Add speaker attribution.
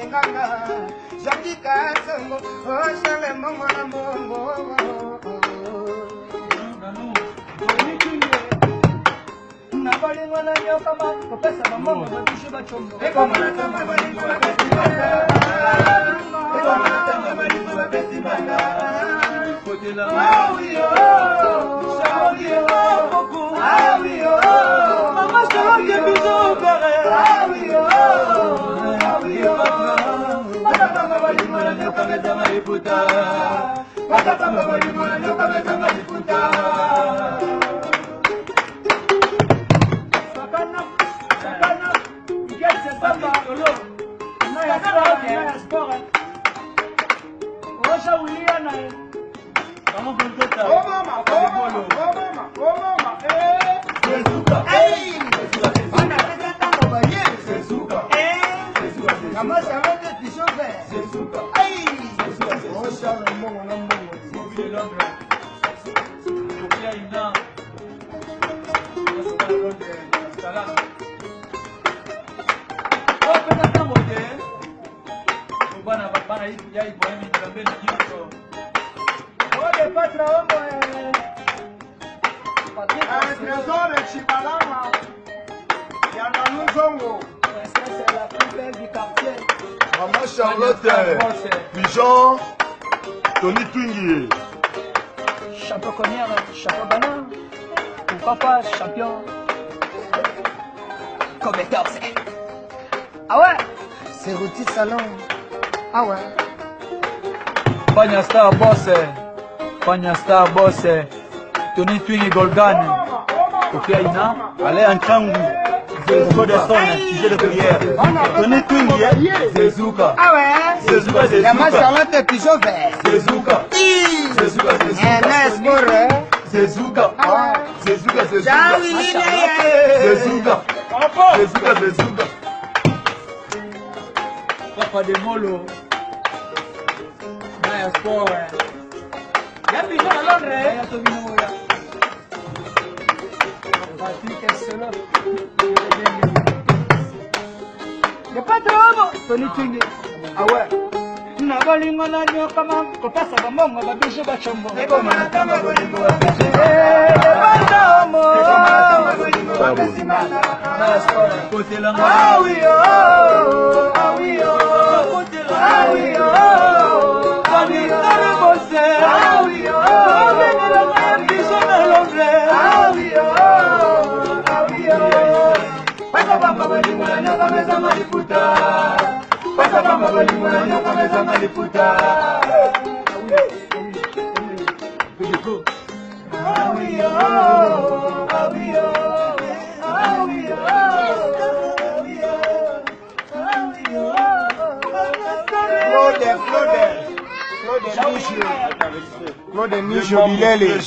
Speaker 1: nganga jandika songo osale mongo na mongo na balingo na nyoka ma kopesa mamongo babishu bachombo eko manatama balingo na besibanda eko manatama balingo na besibanda kotela awio shawio awio mama shawio bizogare awio awio manatama balingo na nyoka betama iputa manatama balingo na nyoka betama iputa
Speaker 2: Maman Charlotte, Pigeon, Tony Twingy.
Speaker 1: Champion Connière, champion banane. Ou papa, champion. Compétence. Ah ouais? C'est Roti Salon. Ah ouais?
Speaker 3: Pagna Star Boss. Pagna Star Boss. Tony Twingy Golgan. Kofia Ina.
Speaker 2: Allez en Changu. Sujet de prière. Tony Twingy, Zezuka.
Speaker 1: Ah ouais?
Speaker 2: Zezuka, Zezuka.
Speaker 1: Maman Charlotte Pigeon vert.
Speaker 2: Zezuka. Zezuka,
Speaker 1: Zezuka.
Speaker 2: Zezuka. Zezuka, Zezuka. Zezuka. Zezuka, Zezuka.
Speaker 3: Papa de Molo. Maya Sport. Ya Pigeon à Londres. Ya Tobino Moya.
Speaker 1: Le patron, Tony Twingy. Ah ouais? Na balingo na nyoka ma kopasa bamongo babishu bachombo. Eko manatama balingo babishu. Bandomo. Eko manatama balingo babishu.
Speaker 3: Kotela
Speaker 1: Awio, awio, awio.
Speaker 3: Banitare Bosse.
Speaker 1: Awio,
Speaker 3: Banitare Bosse na Londres.
Speaker 1: awio, awio. Pasa bamba balingo na nyoka meza maliputa. Pasa bamba balingo na nyoka meza maliputa. Awio, awio, awio, awio. Claude Michel Bilele.